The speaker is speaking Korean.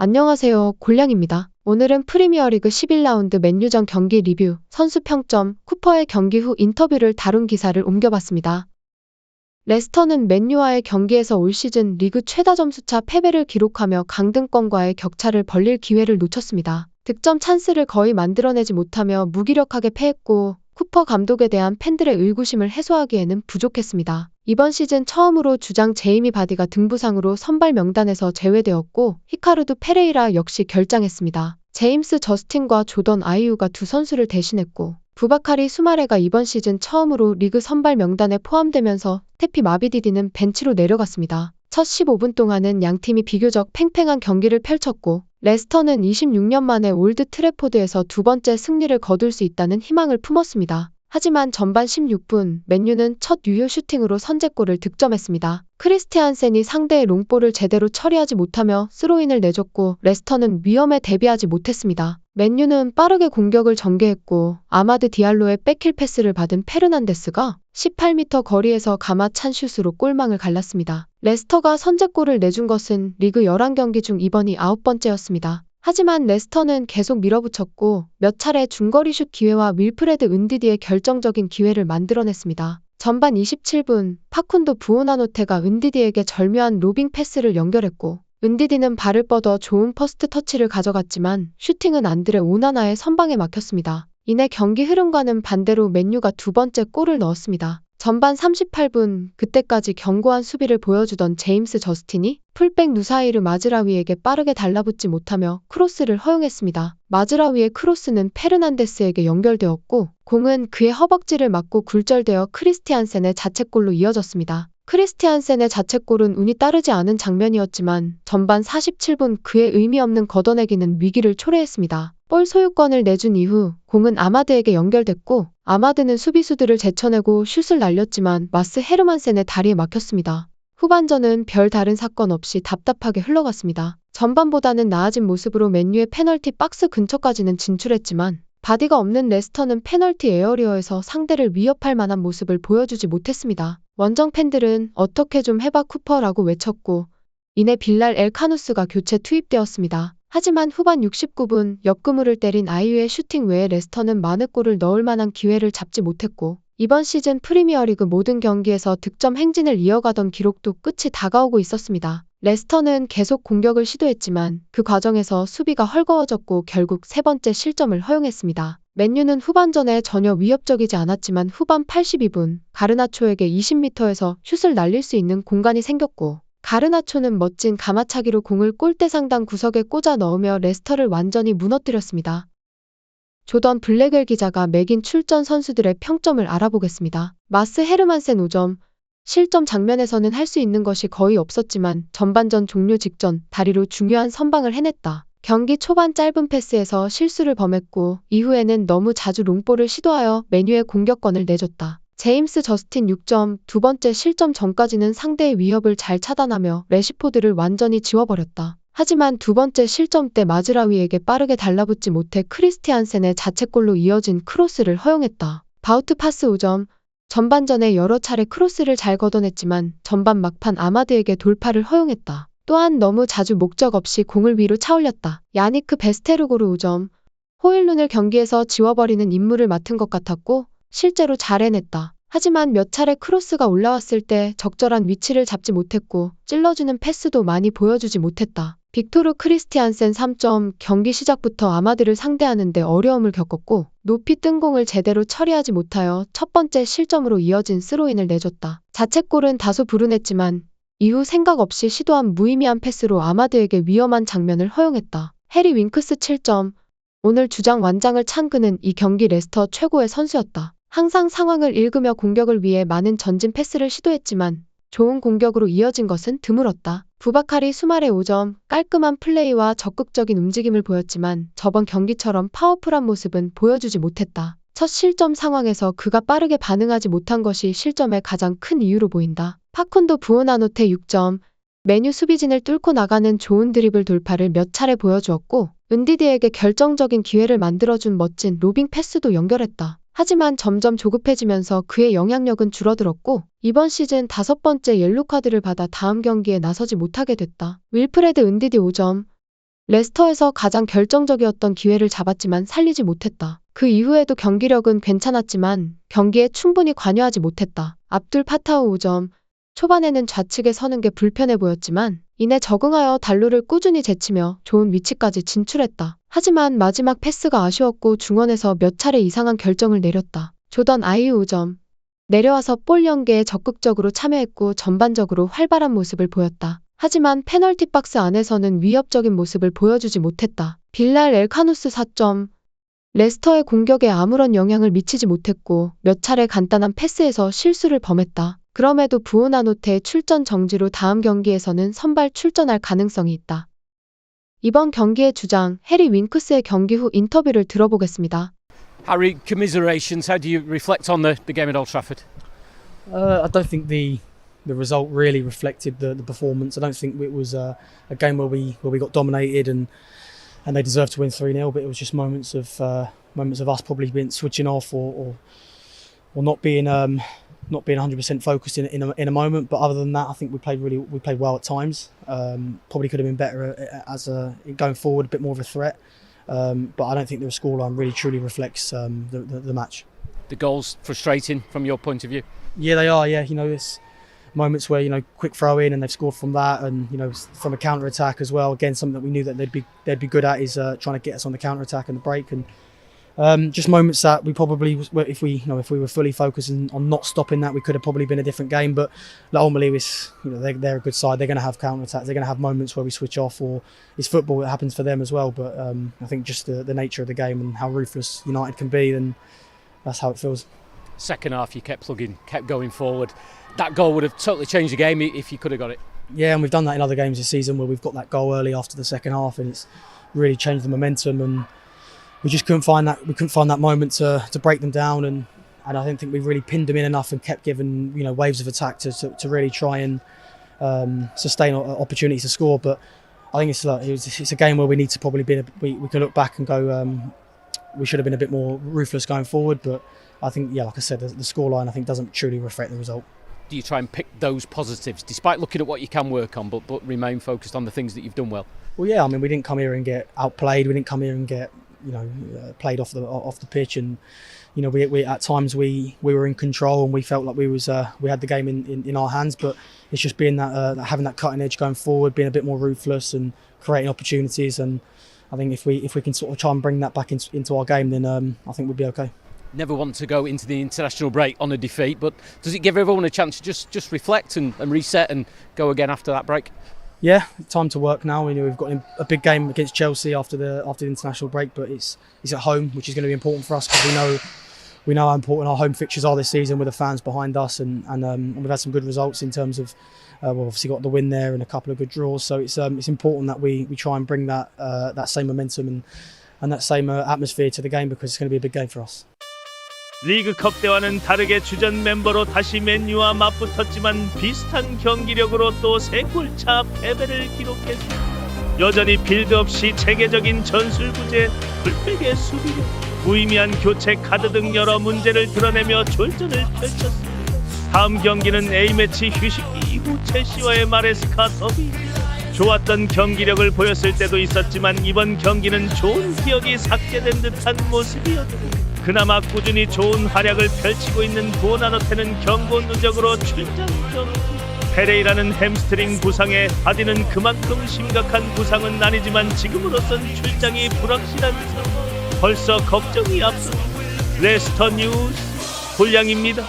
안녕하세요. 골량입니다. 오늘은 프리미어리그 11라운드 맨유전 경기 리뷰, 선수 평점, 쿠퍼의 경기 후 인터뷰를 다룬 기사를 옮겨봤습니다. 레스터는 맨유와의 경기에서 올 시즌 리그 최다 점수차 패배를 기록하며 강등권과의 격차를 벌릴 기회를 놓쳤습니다. 득점 찬스를 거의 만들어내지 못하며 무기력하게 패했고 쿠퍼 감독에 대한 팬들의 의구심을 해소하기에는 부족했습니다. 이번 시즌 처음으로 주장 제이미 바디가 등부상으로 선발 명단에서 제외되었고 히카르두 페레이라 역시 결장했습니다. 제임스 저스틴과 조던 아이유가 두 선수를 대신했고 부바카리 수마레가 이번 시즌 처음으로 리그 선발 명단에 포함되면서 테피 마비디디는 벤치로 내려갔습니다. 첫 15분 동안은 양팀이 비교적 팽팽한 경기를 펼쳤고 레스터는 26년 만에 올드 트래포드에서 두 번째 승리를 거둘 수 있다는 희망을 품었습니다. 하지만 전반 16분 맨유는 첫 유효 슈팅으로 선제골을 득점했습니다. 크리스티안센이 상대의 롱볼을 제대로 처리하지 못하며 스로인을 내줬고 레스터는 위험에 대비하지 못했습니다. 맨유는 빠르게 공격을 전개했고 아마드 디알로의 백힐 패스를 받은 페르난데스가 18m 거리에서 감아 찬 슛으로 골망을 갈랐습니다. 레스터가 선제골을 내준 것은 리그 11경기 중 이번이 9번째였습니다. 하지만 레스터는 계속 밀어붙였고 몇 차례 중거리 슛 기회와 윌프레드 은디디의 결정적인 기회를 만들어냈습니다. 전반 27분 파쿤도 부오나노테가 은디디에게 절묘한 로빙 패스를 연결했고 은디디는 발을 뻗어 좋은 퍼스트 터치를 가져갔지만 슈팅은 안드레 오나나의 선방에 막혔습니다. 이내 경기 흐름과는 반대로 맨유가 두 번째 골을 넣었습니다. 전반 38분 그때까지 견고한 수비를 보여주던 제임스 저스틴이 풀백 누사이르 마즈라위에게 빠르게 달라붙지 못하며 크로스를 허용했습니다. 마즈라위의 크로스는 페르난데스에게 연결되었고 공은 그의 허벅지를 맞고 굴절되어 크리스티안센의 자책골로 이어졌습니다. 크리스티안센의 자책골은 운이 따르지 않은 장면이었지만 전반 47분 그의 의미 없는 걷어내기는 위기를 초래했습니다. 볼 소유권을 내준 이후 공은 아마드에게 연결됐고 아마드는 수비수들을 제쳐내고 슛을 날렸지만 마스 헤르만센의 다리에 막혔습니다. 후반전은 별 다른 사건 없이 답답하게 흘러갔습니다. 전반보다는 나아진 모습으로 맨유의 페널티 박스 근처까지는 진출했지만 바디가 없는 레스터는 페널티 에어리어에서 상대를 위협할 만한 모습을 보여주지 못했습니다. 원정 팬들은 어떻게 좀 해봐 쿠퍼라고 외쳤고 이내 빌랄 엘 카누스가 교체 투입되었습니다. 하지만 후반 69분 옆그물을 때린 아이유의 슈팅 외에 레스터는 많은 골을 넣을 만한 기회를 잡지 못했고 이번 시즌 프리미어리그 모든 경기에서 득점 행진을 이어가던 기록도 끝이 다가오고 있었습니다. 레스터는 계속 공격을 시도했지만 그 과정에서 수비가 헐거워졌고 결국 세 번째 실점을 허용했습니다. 맨유는 후반전에 전혀 위협적이지 않았지만 후반 82분 가르나초에게 20m에서 슛을 날릴 수 있는 공간이 생겼고 가르나초는 멋진 가마차기로 공을 골대 상단 구석에 꽂아 넣으며 레스터를 완전히 무너뜨렸습니다. 조던 블랙웰 기자가 매긴 출전 선수들의 평점을 알아보겠습니다. 마스 헤르만센 5점. 실점 장면에서는 할 수 있는 것이 거의 없었지만 전반전 종료 직전 다리로 중요한 선방을 해냈다. 경기 초반 짧은 패스에서 실수를 범했고 이후에는 너무 자주 롱볼을 시도하여 맨유의 공격권을 내줬다. 제임스 저스틴 6점. 두 번째 실점 전까지는 상대의 위협을 잘 차단하며 레시포드를 완전히 지워버렸다. 하지만 두 번째 실점 때 마즈라위에게 빠르게 달라붙지 못해 크리스티안센의 자책골로 이어진 크로스를 허용했다. 바우트 파스 5점. 전반전에 여러 차례 크로스를 잘 걷어냈지만 전반 막판 아마드에게 돌파를 허용했다. 또한 너무 자주 목적 없이 공을 위로 차올렸다. 야니크 베스테르고르 5점. 호일룬을 경기에서 지워버리는 임무를 맡은 것 같았고 실제로 잘 해냈다. 하지만 몇 차례 크로스가 올라왔을 때 적절한 위치를 잡지 못했고 찔러주는 패스도 많이 보여주지 못했다. 빅토르 크리스티안센 3점. 경기 시작부터 아마드를 상대하는데 어려움을 겪었고 높이 뜬 공을 제대로 처리하지 못하여 첫 번째 실점으로 이어진 스로인을 내줬다. 자책골은 다소 불운했지만 이후 생각 없이 시도한 무의미한 패스로 아마드에게 위험한 장면을 허용했다. 해리 윙크스 7점. 오늘 주장 완장을 찬 그는 이 경기 레스터 최고의 선수였다. 항상 상황을 읽으며 공격을 위해 많은 전진 패스를 시도했지만 좋은 공격으로 이어진 것은 드물었다. 부바카리 수마레 5점. 깔끔한 플레이와 적극적인 움직임을 보였지만 저번 경기처럼 파워풀한 모습은 보여주지 못했다. 첫 실점 상황에서 그가 빠르게 반응하지 못한 것이 실점의 가장 큰 이유로 보인다. 파쿤도 부오나노테 6점. 맨유 수비진을 뚫고 나가는 좋은 드리블 돌파를 몇 차례 보여주었고 은디디에게 결정적인 기회를 만들어준 멋진 로빙 패스도 연결했다. 하지만 점점 조급해지면서 그의 영향력은 줄어들었고 이번 시즌 5번째 옐로카드를 받아 다음 경기에 나서지 못하게 됐다. 윌프레드 은디디 5점. 레스터에서 가장 결정적이었던 기회를 잡았지만 살리지 못했다. 그 이후에도 경기력은 괜찮았지만 경기에 충분히 관여하지 못했다. 압둘 파타우 5점. 초반에는 좌측에 서는 게 불편해 보였지만 이내 적응하여 달루를 꾸준히 제치며 좋은 위치까지 진출했다. 하지만 마지막 패스가 아쉬웠고 중원에서 몇 차례 이상한 결정을 내렸다. 조던 아이유 5점. 내려와서 볼 연계에 적극적으로 참여했고 전반적으로 활발한 모습을 보였다. 하지만 페널티 박스 안에서는 위협적인 모습을 보여주지 못했다. 빌랄 엘카누스 4점. 레스터의 공격에 아무런 영향을 미치지 못했고 몇 차례 간단한 패스에서 실수를 범했다. 그럼에도 부오나노테의 출전 정지로 다음 경기에서는 선발 출전할 가능성이 있다. 이번 경기의 주장 해리 윙크스의 경기 후 인터뷰를 들어보겠습니다. Harry, commiserations. How do you reflect on the game at Old Trafford? I don't think the result really reflected the performance. I don't think it was a game where we got dominated and they deserved to win 3-0. But it was just moments of us probably being switching off or not being 100% focused in a moment. But other than that, I think we played well at times. Probably could have been better as going forward, a bit more of a threat. But I don't think the scoreline really truly reflects the match. The goals frustrating from your point of view? Yeah, they are. Yeah, it's moments where quick throw in and they've scored from that, and from a counter attack as well. Again, something that we knew that they'd be good at is trying to get us on the counter attack and the break, and just moments that we probably, if we were fully focused on not stopping that, we could have probably been a different game. But ultimately, they're a good side. They're going to have counter attacks. They're going to have moments where we switch off, or it's football. It happens for them as well. But I think just the nature of the game and how ruthless United can be, then that's how it feels. Second half, you kept plugging, kept going forward. That goal would have totally changed the game if you could have got it. Yeah, and we've done that in other games this season where we've got that goal early after the second half, and it's really changed the momentum. And we just couldn't find that. We couldn't find that moment to break them down, and I don't think we really pinned them in enough and kept giving waves of attack to really try and sustain opportunities to score. But I think it's a game where we need to probably we can look back and go. We should have been a bit more ruthless going forward, but I think, like I said, the scoreline I think doesn't truly reflect the result. Do you try and pick those positives, despite looking at what you can work on, but remain focused on the things that you've done well? Well, yeah, I mean, we didn't come here and get outplayed. We didn't come here and get played off the pitch, and we at times we were in control and we felt like we had the game in our hands. But it's just being that having that cutting edge going forward, being a bit more ruthless and creating opportunities. And I think if we can sort of try and bring that back into our game, then I think we'll be okay. Never want to go into the international break on a defeat, but does it give everyone a chance to just reflect and reset and go again after that break? Yeah, time to work now. We've got a big game against Chelsea after the international break, but it's at home, which is going to be important for us because we know how important our home fixtures are this season with the fans behind us, and we've had some good results in terms of we've obviously got the win there and a couple of good draws. So it's important that we try and bring that same momentum and that same atmosphere to the game because it's going to be a big game for us. 리그컵 때와는 다르게 주전 멤버로 다시 맨유와 맞붙었지만 비슷한 경기력으로 또 3골차 패배를 기록했습니다. 여전히 빌드 없이 체계적인 전술구제, 풀백의 수비력, 무의미한 교체 카드 등 여러 문제를 드러내며 졸전을 펼쳤습니다. 다음 경기는 A매치 휴식기 이후 첼시와의 마레스카 더비입니다. 좋았던 경기력을 보였을 때도 있었지만 이번 경기는 좋은 기억이 삭제된 듯한 모습이었습니다. 그나마 꾸준히 좋은 활약을 펼치고 있는 부오나노테는 경고 누적으로 출전 정지. 페레이라는 햄스트링 부상에 바디는 그만큼 심각한 부상은 아니지만 지금으로선 출장이 불확실한 상황. 벌써 걱정이 앞섭니다. 레스터 뉴스 골량입니다.